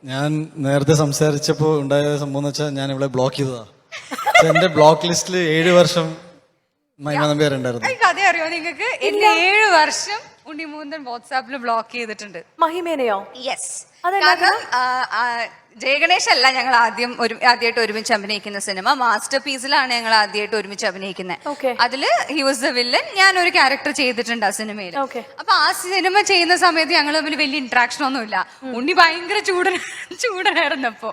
ഞാൻ നേരത്തെ സംസാരിച്ചപ്പോൾ ഉണ്ടായ സംഭവം എന്ന് വെച്ചാൽ ഞാൻ ഇവിടെ ബ്ലോക്ക് ചെയ്തതാ. എന്റെ ബ്ലോക്ക് ലിസ്റ്റിൽ 7 വർഷം മഹിമ നമ്പ്യാർ ഉണ്ടായിരുന്നു. കഥ അറിയോ നിങ്ങൾക്ക്? എന്നെ 7 വർഷം ഉണ്ണിമൂന്തൻ വാട്സാപ്പിൽ ബ്ലോക്ക് ചെയ്തിട്ടുണ്ട്. മഹിമേനെയോ? യെസ്. കാരണം ജയഗണേഷ് അല്ല ഞങ്ങൾ ആദ്യമായിട്ട് ഒരുമിച്ച് അഭിനയിക്കുന്ന സിനിമ. മാസ്റ്റർ പീസിലാണ് ഞങ്ങൾ ആദ്യമായിട്ട് ഒരുമിച്ച് അഭിനയിക്കുന്നത്. അതില് ഹി വാസ് ദ വില്ലൻ, ഞാൻ ഒരു ക്യാരക്ടർ ചെയ്തിട്ടുണ്ട് ആ സിനിമയിൽ. അപ്പൊ ആ സിനിമ ചെയ്യുന്ന സമയത്ത് ഞങ്ങൾ തമ്മിൽ വലിയ ഇന്ററാക്ഷൻ ഒന്നുമില്ല. ഉണ്ണി ഭയങ്കര ചൂടനായിരുന്നപ്പോ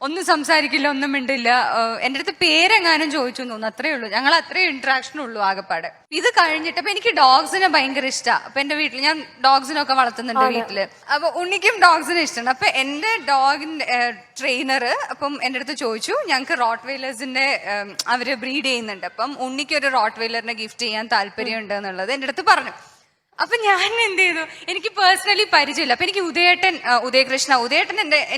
ഒന്നും സംസാരിക്കില്ല, ഒന്നും മിണ്ടില്ല. എന്റെ അടുത്ത് പേരെങ്ങാനും ചോദിച്ചു തോന്നുന്നു, അത്രേ ഉള്ളൂ. ഞങ്ങൾ അത്രയും ഇന്ററാക്ഷൻ ഉള്ളൂ ആകെപ്പാട്. ഇത് കഴിഞ്ഞിട്ട് അപ്പൊ എനിക്ക് ഡോഗ്സിനെ ഭയങ്കര ഇഷ്ടമാണ്. അപ്പൊ എന്റെ വീട്ടിൽ ഞാൻ ഡോഗ്സിനൊക്കെ വളർത്തുന്നുണ്ട് വീട്ടില്. അപ്പൊ ഉണ്ണിക്കും ഡോഗ്സിനെ ഇഷ്ടമാണ്. അപ്പൊ എന്റെ ഡോഗിന്റെ ട്രെയിനർ അപ്പം എന്റെ അടുത്ത് ചോദിച്ചു, ഞങ്ങൾക്ക് റോട്ട് വെയിലേഴ്സിന്റെ അവര് ബ്രീഡ് ചെയ്യുന്നുണ്ട്, അപ്പം ഉണ്ണിക്ക് ഒരു റോട്ട് വെയിലറിനെ ഗിഫ്റ്റ് ചെയ്യാൻ താല്പര്യമുണ്ട് എന്നുള്ളത് എന്റെ അടുത്ത് പറഞ്ഞു. അപ്പൊ ഞാൻ എന്ത് ചെയ്തു, എനിക്ക് പേഴ്സണലി പരിചയമില്ല. അപ്പൊ എനിക്ക് ഉദയകൃഷ്ണൻ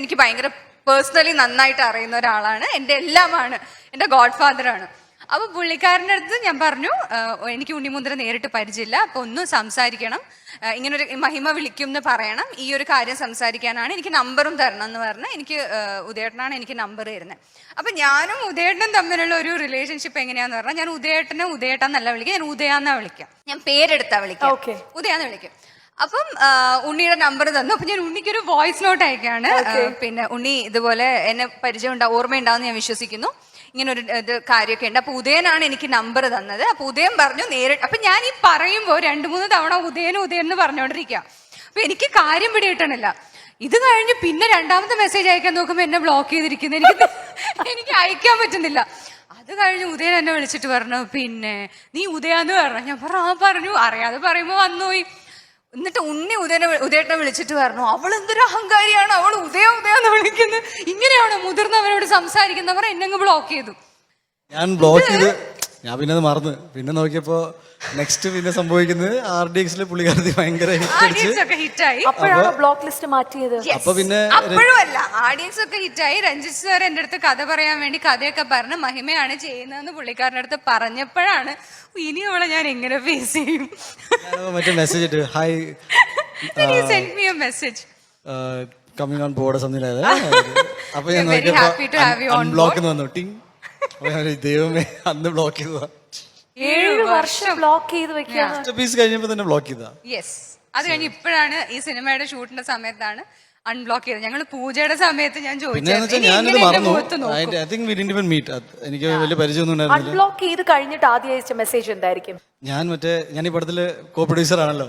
എനിക്ക് ഭയങ്കര പേഴ്സണലി നന്നായിട്ട് അറിയുന്ന ഒരാളാണ്, എന്റെ എല്ലാമാണ്, എന്റെ ഗോഡ് ഫാദർ ആണ്. അപ്പൊ പുള്ളിക്കാരൻ്റെ അടുത്ത് ഞാൻ പറഞ്ഞു, എനിക്ക് ഉണ്ണിമുദ്ര നേരിട്ട് പരിചയമില്ല, അപ്പൊ ഒന്ന് സംസാരിക്കണം, ഇങ്ങനൊരു മഹിമ വിളിക്കും എന്ന് പറയണം, ഈ ഒരു കാര്യം സംസാരിക്കാനാണ്, എനിക്ക് നമ്പറും തരണം എന്ന് പറഞ്ഞ് എനിക്ക് ഉദയേട്ടനാണ് എനിക്ക് നമ്പർ തരുന്നത്. അപ്പൊ ഞാനും ഉദയേട്ടനും തമ്മിലുള്ള ഒരു റിലേഷൻഷിപ്പ് എങ്ങനെയാന്ന് പറഞ്ഞാൽ, ഞാൻ ഉദയേട്ടനെ ഉദയേട്ടാന്നല്ല വിളിക്കുക, ഞാൻ ഉദയാന്നാ വിളിക്കാം, ഞാൻ പേരെടുത്താ വിളിക്കാം, ഉദയാന്ന് വിളിക്കും. അപ്പം ഉണ്ണിയുടെ നമ്പർ തന്നു. അപ്പൊ ഞാൻ ഉണ്ണിക്കൊരു വോയിസ് നോട്ട് അയക്കാണ്. പിന്നെ ഉണ്ണി ഇതുപോലെ എന്നെ ഓർമ്മയുണ്ടാവുമെന്ന് ഞാൻ വിശ്വസിക്കുന്നു, ഇങ്ങനെ ഒരു കാര്യമൊക്കെ ഉണ്ട്. അപ്പൊ ഉദയനാണ് എനിക്ക് നമ്പർ തന്നത്. അപ്പൊ ഉദയൻ പറഞ്ഞു നേരിട്ട്. അപ്പൊ ഞാൻ ഈ പറയുമ്പോ 2-3 തവണ ഉദയൻ എന്ന് പറഞ്ഞോണ്ടിരിക്കാം. അപ്പൊ എനിക്ക് കാര്യം പിടികിട്ടണില്ല. ഇത് കഴിഞ്ഞ് പിന്നെ 2ാമത്തെ മെസ്സേജ് അയക്കാൻ നോക്കുമ്പോ എന്നെ ബ്ലോക്ക് ചെയ്തിരിക്കുന്നത്, എനിക്ക് അയക്കാൻ പറ്റുന്നില്ല. അത് കഴിഞ്ഞ് ഉദയൻ എന്നെ വിളിച്ചിട്ട് പറഞ്ഞു, പിന്നെ നീ ഉദയാന്ന് പറഞ്ഞു. ഞാൻ പറഞ്ഞു അറിയാതെ പറയുമ്പോ വന്നുപോയി. എന്നിട്ട് ഉണ്ണി ഉദയേട്ടനെ വിളിച്ചിട്ട് പറഞ്ഞു, അവൾ എന്തൊരു അഹങ്കാരിയാണ്, അവൾ ഉദയാന്ന് വിളിക്കുന്നത്, ഇങ്ങനെയാണോ മുതിർന്നവരോട് സംസാരിക്കുന്നവർ? എന്നെ ബ്ലോക്ക് ചെയ്തു. ഞാൻ പിന്നെ അത് മറന്നു. പിന്നെ നോക്കിയപ്പോ നെക്സ്റ്റ് പിന്നെ സംഭവിക്കുന്നത് RDX പുള്ളിക്കാരത്തി ഭയങ്കര ഹിറ്റായി. അപ്പോഴാണ് ബ്ലോക്ക് ലിസ്റ്റ് മാറ്റിയത്. അപ്പോഴും അല്ല, RDX ഒക്കെ ഹിറ്റായി. രഞ്ജിത്ത് സാർ എന്റെ അടുത്ത് കഥ പറയാൻ വേണ്ടി കഥയൊക്കെ പറഞ്ഞ് മഹിമയാണ് ചെയ്യുന്നതെന്ന് പുള്ളിക്കാരൻ്റെ അടുത്ത് പറഞ്ഞപ്പോഴാണ് ഇനി അവളെ ഞാൻ എങ്ങനെ ഫേസ് ചെയ്യും. മറ്റേ മെസ്സേജ് ഇട്ട് hi message coming on board something like that. അപ്പൊ ഞാൻ നോക്കിയപ്പോ അൺബ്ലോക്ക് വന്നു. ദൈവമേ, അന്ന് ബ്ലോക്ക് ചെയ്തതാ. 7 വർഷം ബ്ലോക്ക് ചെയ്ത് വെക്കുക. പീസ് കഴിഞ്ഞപ്പോ തന്നെ ബ്ലോക്ക് ചെയ്താ. യെസ്. അത് കഴിഞ്ഞ് ഇപ്പോഴാണ് ഈ സിനിമയുടെ ഷൂട്ടിന്റെ സമയത്താണ് അൺബ്ലോക്ക് ചെയ്തത്. ഞങ്ങൾ പൂജയുടെ സമയത്ത് ഞാൻ എനിക്ക് വലിയ പരിചയമൊന്നും ഉണ്ടായിരുന്നില്ല. അൺബ്ലോക്ക് ചെയ്ത് കഴിഞ്ഞിട്ട് ആദ്യം അയച്ച മെസ്സേജ് എന്തായിരിക്കും? ഞാൻ ഈ പടത്തില് കോ പ്രൊഡ്യൂസർ ആണല്ലോ,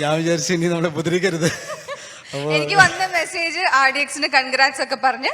ഞാൻ വിചാരിച്ചു ഇനി നമ്മളെ ഉപദ്രവിക്കരുത്. എനിക്ക് വന്ന മെസ്സേജ് RDX കൺഗ്രാറ്റ്സ് ഒക്കെ പറഞ്ഞ്